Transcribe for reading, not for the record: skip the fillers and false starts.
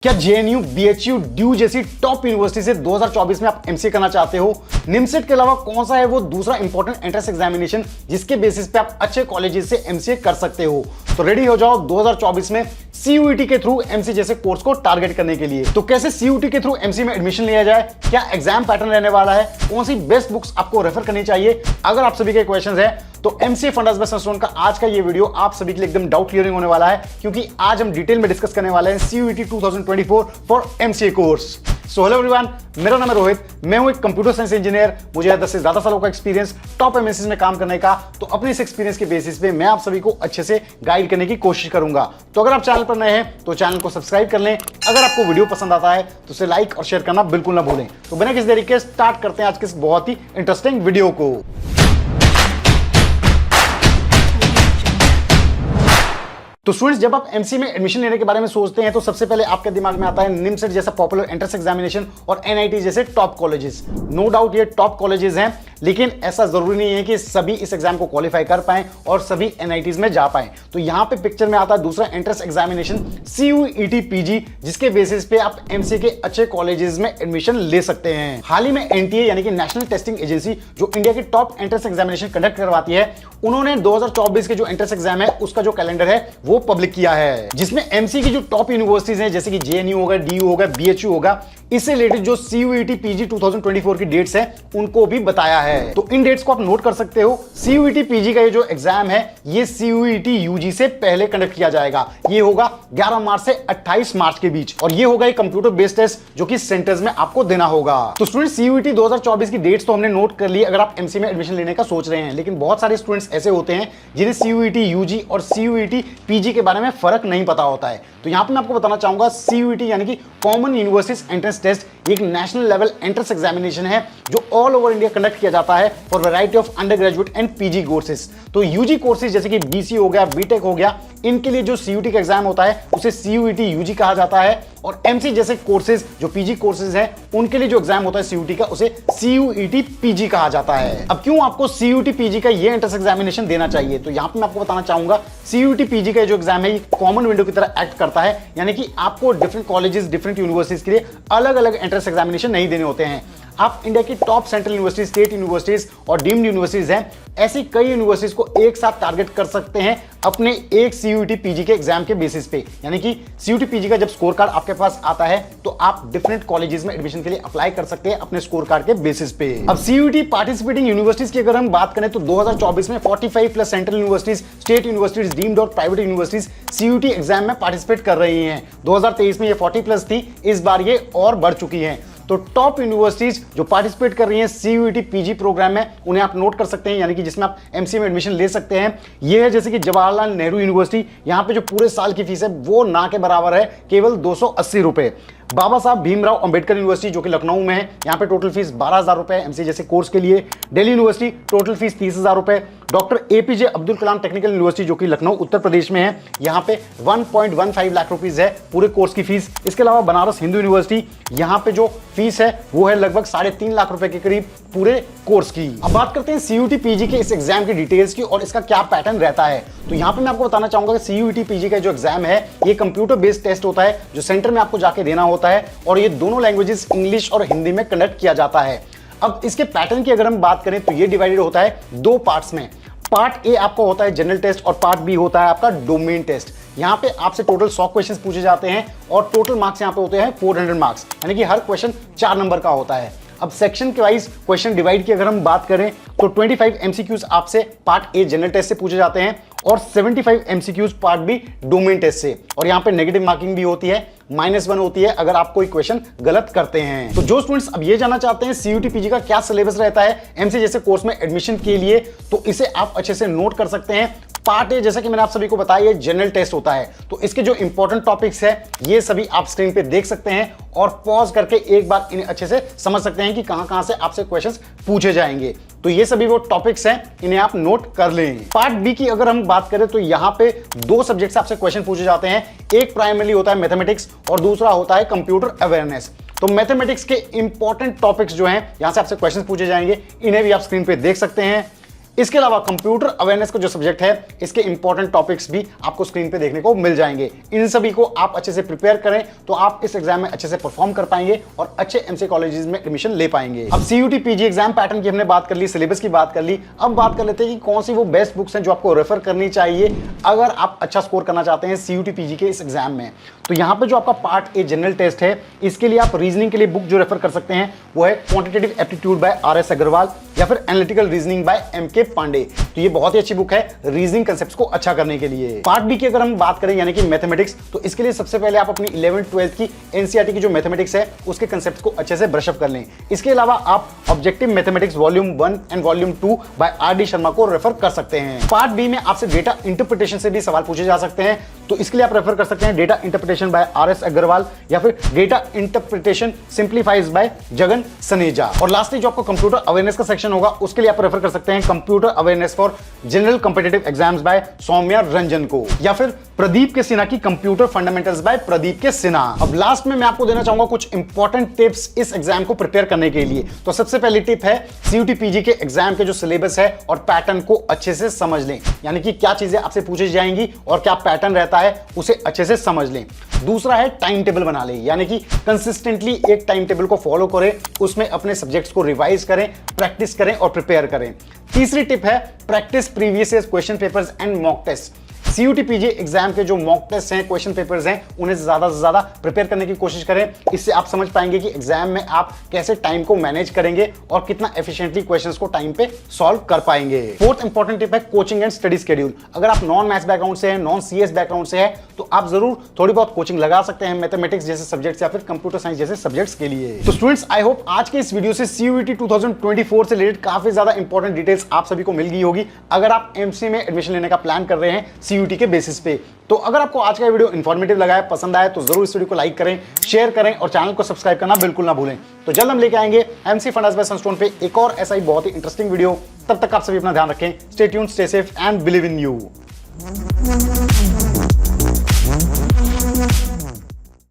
क्या JNU, BHU, due जैसी top university से 2024 में आप एमसीए करना चाहते हो? निमसेट के अलावा कौन सा है वो दूसरा इंपॉर्टेंट एंट्रेंस एग्जामिनेशन जिसके बेसिस पे आप अच्छे कॉलेजेस से एमसीए कर सकते हो? तो रेडी हो जाओ 2024 में सीयूईटी के थ्रू एमसीए जैसे कोर्स को टारगेट करने के लिए। तो कैसे सीयूईटी के थ्रू एमसीए में एडमिशन लिया जाए, क्या एग्जाम पैटर्न रहने वाला है, कौन सी बेस्ट बुक्स आपको रेफर करनी चाहिए, अगर आप सभी के क्वेश्चंस हैं तो एमसीए फंडास बाय सनस्टोन का आज का ये वीडियो आप सभी के लिए एकदम डाउट क्लियरिंग होने वाला है, क्योंकि आज हम डिटेल में डिस्कस करने वाले हैं CUET 2024 for MCA course. So hello everyone, मेरा नाम है रोहित, मैं हूं एक कंप्यूटर साइंस इंजीनियर। मुझे 10 से ज्यादा सालों का एक्सपीरियंस टॉप एमएनसीज में काम करने का। तो अपने इस एक्सपीरियंस के बेसिस पे मैं आप सभी को अच्छे से गाइड करने की कोशिश करूंगा। तो अगर आप चैनल पर नए हैं तो चैनल को सब्सक्राइब कर लें। अगर आपको वीडियो पसंद आता है तो उसे लाइक और शेयर करना बिल्कुल ना भूलें। तो बिना किसी देरी के स्टार्ट करते हैं आज के इस बहुत ही इंटरेस्टिंग वीडियो को। तो स्टूडेंट्स, जब आप एमसीए में एडमिशन लेने के बारे में सोचते हैं तो सबसे पहले आपके दिमाग में आता है निमसेट जैसा पॉपुलर एंट्रेंस एग्जामिनेशन और एनआईटी जैसे टॉप कॉलेजेस। नो डाउट ये टॉप कॉलेजेस हैं, लेकिन ऐसा जरूरी नहीं है कि सभी इस एग्जाम को क्वालिफाई कर पाएं और सभी एनआईटीज में जा पाएं। तो यहां पे पिक्चर में आता है दूसरा एंट्रेंस एग्जामिनेशन सीयूईटी पीजी, जिसके बेसिस पे आप एमसीए के अच्छे कॉलेजेस में एडमिशन ले सकते हैं। हाल ही में एनटीए यानी कि नेशनल टेस्टिंग एजेंसी, जो इंडिया की टॉप एंट्रेंस एग्जामिनेशन कंडक्ट करवाती है, उन्होंने 2024 के जो एंट्रेंस एग्जाम है उसका जो कैलेंडर है वो पब्लिक किया है, जिसमें एमसीए की जो टॉप यूनिवर्सिटीज हैं जैसे कि जेएनयू होगा, डीयू होगा, बीएचयू होगा, इससे रिलेटेड जो सीयूईटी पीजी 2024 की डेट्स हैं उनको भी बताया है। तो इन डेट्स को आप नोट कर सकते हो। सीयूईटी पीजी का ये जो एग्जाम है ये सीयूईटी यूजी से पहले कंडक्ट किया जाएगा। ये होगा 11 मार्च से 28 मार्च के बीच, और ये होगा एक कंप्यूटर बेस्ड टेस्ट जो कि सेंटर्स में आपको देना होगा। तो स्टूडेंट, सीयूईटी 2024 की डेट्स तो हमने नोट कर ली अगर आप एमसीए में एडमिशन लेने का सोच रहे हैं, लेकिन बहुत सारे स्टूडेंट्स ऐसे होते हैं जिन्हें सीयूईटी यूजी और सीयूईटी पीजी के बारे में फर्क नहीं पता होता है। तो यहां पे मैं आपको बताना चाहूंगा सीयूईटी यानी कि कॉमन यूनिवर्सिटीज एंट्रेंस टेस्ट एक नेशनल लेवल एंट्रेंस एग्जामिनेशन है जो ऑल ओवर इंडिया कंडक्ट किया जाता है for variety of under graduate and PG courses. तो यूजी कोर्सेज जैसे कि बीसी हो गया, बीटेक हो गया, इनके लिए जो सीयूईटी का एग्जाम होता है उसे सीयूईटी यूजी कहा जाता है, और एमसी जैसे कोर्सेज जो पीजी कोर्सेज हैं उनके लिए जो एग्जाम होता है सीयूईटी का उसे सीयूईटी पीजी कहा जाता है। अब क्यों आपको सीयूईटी पीजी का ये एंट्रेंस एग्जामिनेशन देना चाहिए, तो यहां पे मैं आपको बताना चाहूंगा सीयूईटी पीजी का जो एग्जाम है ये कॉमन विंडो की तरह एक्ट करता है, यानी कि आपको डिफरेंट कॉलेजेस, डिफरेंट यूनिवर्सिटीज के लिए अलग अलग एंट्रेंस एग्जामिनेशन नहीं देने होते हैं। आप इंडिया की top central universities, state universities और डीम्ड यूनिवर्सिटीज हैं, ऐसी कई यूनिवर्सिटीज को एक साथ टारगेट कर सकते हैं अपने एक सीयूईटी पीजी के एग्जाम के बेसिस पे। यानी कि सीयूईटी पीजी का जब स्कोर कार्ड आपके पास आता है तो आप डिफरेंट कॉलेजेस में एडमिशन के लिए अप्लाई कर सकते हैं अपने स्कोर कार्ड के बेसिस पे। अब सीयूईटी पार्टिसिपेटिंग यूनिवर्सिटीज की अगर हम बात करें तो 2024 में 45 plus central universities, state universities, deemed और प्राइवेट यूनिवर्सिटीज सीयूईटी एग्जाम में पार्टिसिपेट कर रही हैं। 2023 में ये 40 प्लस थी, इस बार ये और बढ़ चुकी है। तो टॉप यूनिवर्सिटीज जो पार्टिसिपेट कर रही हैं सीयूईटी पीजी प्रोग्राम में, उन्हें आप नोट कर सकते हैं, यानी कि जिसमें आप एमसीए में एडमिशन ले सकते हैं। ये है जैसे कि जवाहरलाल नेहरू यूनिवर्सिटी, यहां पे जो पूरे साल की फीस है वो ना के बराबर है, केवल 280 रुपए। बाबा साहब भीमराव अंबेडकर यूनिवर्सिटी जो कि लखनऊ में है, यहाँ पे टोटल फीस 12,000 रुपए एमसीए जैसे कोर्स के लिए। दिल्ली यूनिवर्सिटी टोटल फीस 30,000 रुपए। Doctor APJ Abdul Kalam technical university जो कि लखनऊ उत्तर प्रदेश में है, यहाँ पे 1.15 लाख रुपीज है पूरे कोर्स की फीस। इसके अलावा बनारस हिंदू यूनिवर्सिटी, यहाँ पे जो फीस है वो है लगभग 3.5 लाख रुपए के करीब पूरे कोर्स की। अब बात करते हैं सीयूईटी पीजी के इस एग्जाम की डिटेल्स की और इसका क्या पैटर्न रहता है। तो यहाँ पे मैं आपको बताना चाहूंगा कि सीयूईटी पीजी का जो एग्जाम है ये कंप्यूटर बेस्ड टेस्ट होता है जो सेंटर में आपको जाके देना होता है, और ये दोनों लैंग्वेजेस इंग्लिश और हिंदी में कंडक्ट किया जाता है। अब इसके पैटर्न की अगर हम बात करें तो ये डिवाइडेड होता है दो पार्ट्स में। पार्ट ए आपका होता है जनरल टेस्ट और पार्ट बी होता है आपका डोमेन टेस्ट। यहाँ पे आपसे टोटल 100 क्वेश्चंस पूछे जाते हैं और टोटल मार्क्स यहाँ पे होते हैं 400 मार्क्स, यानी कि हर क्वेश्चन 4 नंबर का होता है। अब सेक्शन के वाइज क्वेश्चन डिवाइड की अगर हम बात करें तो 25 एमसीक्यूज आपसे पार्ट ए जनरल टेस्ट से पूछे जाते हैं और 75 MCQs part B domain test से, और यहाँ पे नेगेटिव मार्किंग भी होती है, -1 होती है अगर आप कोई क्वेश्चन गलत करते हैं। तो जो स्टूडेंट्स अब ये जानना चाहते हैं सीयूईटी पीजी का क्या सिलेबस रहता है एमसीए जैसे कोर्स में एडमिशन के लिए, तो इसे आप अच्छे से नोट कर सकते हैं। पार्ट ए, जैसा कि मैंने आप सभी को बताया, ये जनरल टेस्ट होता है, तो इसके जो इंपॉर्टेंट टॉपिक्स है ये सभी आप स्क्रीन पे देख सकते हैं और पॉज करके एक बार इन्हें अच्छे से समझ सकते हैं कि कहां से आपसे क्वेश्चंस पूछे जाएंगे। तो ये सभी वो टॉपिक्स हैं, इन्हें आप नोट कर लें। पार्ट बी की अगर हम बात करें तो यहाँ पे 2 सब्जेक्ट से आपसे क्वेश्चन पूछे जाते हैं। एक प्राइमरी होता है मैथमेटिक्स और दूसरा होता है कंप्यूटर अवेयरनेस। तो मैथमेटिक्स के इंपॉर्टेंट टॉपिक्स जो हैं यहां से आपसे क्वेश्चन पूछे जाएंगे, इन्हें भी आप स्क्रीन पे देख सकते हैं। इसके अलावा कंप्यूटर अवेयरनेस का जो सब्जेक्ट है, इसके इंपॉर्टेंट टॉपिक्स भी आपको स्क्रीन पे देखने को मिल जाएंगे। इन सभी को आप अच्छे से प्रिपेयर करें तो आप इस एग्जाम में अच्छे से परफॉर्म कर पाएंगे और अच्छे एमसीए कॉलेजेस में एडमिशन ले पाएंगे। अब सीयूटी पीजी एग्जाम पैटर्न की हमने बात कर ली, सिलेबस की बात कर ली, अब बात कर लेते हैं कि कौन सी वो बेस्ट बुक्स हैं जो आपको रेफर करनी चाहिए अगर आप अच्छा स्कोर करना चाहते हैं सीयूटी पीजी के इस एग्जाम में। तो यहाँ पे जो आपका पार्ट ए जनरल टेस्ट है, इसके लिए आप रीजनिंग के लिए बुक जो रेफर कर सकते हैं वो है quantitative aptitude by R S. Agarwal या फिर analytical reasoning by M K. Pandey. तो ये बहुत ही अच्छी बुक है रीजनिंग कांसेप्ट्स को अच्छा करने के लिए। पार्ट बी की अगर हम बात करें यानी कि मैथमेटिक्स, तो इसके लिए सबसे पहले आप अपनी 11th 12th की एनसीईआरटी की जो मैथमेटिक्स है उसके कांसेप्ट्स को अच्छे से ब्रशअप कर लें। इसके अलावा आप objective mathematics volume 1 and volume 2 by R D. Sharma को रेफर कर सकते हैं। पार्ट बी में आपसे डेटा इंटरप्रिटेशन से भी सवाल पूछे जा सकते हैं, तो इसके लिए आप रेफर कर सकते हैं data interpretation by R S. Agarwal या फिर data interpretation simplifies by Jagan Saneja. और लास्टली जो आपको कंप्यूटर अवेयरनेस का सेक्शन होगा उसके लिए आप रेफर कर सकते हैं computer awareness for general competitive exams by Saumya Ranjan को या फिर प्रदीप के सिन्हा की कंप्यूटर फंडामेंटल्स बाय प्रदीप के सिन्हा। अब लास्ट में मैं आपको देना चाहूंगा कुछ इंपॉर्टेंट टिप्स इस एग्जाम को प्रिपेयर करने के लिए। तो सबसे पहली टिप है सीयूटी पीजी के एग्जाम के जो सिलेबस है और पैटर्न को अच्छे से समझ लें, यानी कि क्या चीजें आपसे पूछी जाएंगी और क्या पैटर्न रहता है उसे अच्छे से समझ लें। दूसरा है टाइम टेबल बना लें, यानी कि कंसिस्टेंटली एक टाइम टेबल को फॉलो करें, उसमें अपने सब्जेक्ट्स को रिवाइज करें, प्रैक्टिस करें और प्रिपेयर करें। तीसरी टिप है practice previous year question papers and mock test. CUET PG exam के जो मॉक टेस्ट हैं, क्वेश्चन पेपर्स हैं, उन्हें ज्यादा से ज्यादा प्रिपेयर करने की कोशिश करें। इससे आप समझ पाएंगे कि एग्जाम में आप कैसे टाइम को मैनेज करेंगे और कितना एफिशिएंटली क्वेश्चंस को टाइम पे सॉल्व कर पाएंगे। फोर्थ इंपॉर्टेंट टिप है कोचिंग एंड स्टडी शेड्यूल। अगर आप नॉन मैथ्स बैकग्राउंड से हैं, नॉन सीएस बैकग्राउंड से हैं, तो आप जरूर थोड़ी बहुत कोचिंग लगा सकते हैं मैथमेटिक्स जैसे सब्जेक्ट्स या फिर कंप्यूटर साइंस जैसे सब्जेक्ट्स के लिए। तो स्टूडेंट्स, आई होप आज के इस वीडियो से सीयूईटी 2024 से रिलेटेड काफी ज्यादा इंपॉर्टेंट डिटेल्स आप सभी को मिल गई होगी अगर आप एमसीए में एडमिशन लेने का प्लान कर रहे हैं सीयूटी के बेसिस पे। तो अगर आपको आज का वीडियो इंफॉर्मेटिव लगा है, पसंद आया, तो जरूर इस वीडियो को लाइक करें, शेयर करें और चैनल को सब्सक्राइब करना बिल्कुल ना भूलें। तो जल्द हम लेके आएंगे एमसी फंडास बाय सनस्टोन पे एक और ऐसा ही बहुत ही इंटरेस्टिंग वीडियो। तब तक आप सभी अपना ध्यान रखें। Stay tuned, stay safe and believe in you.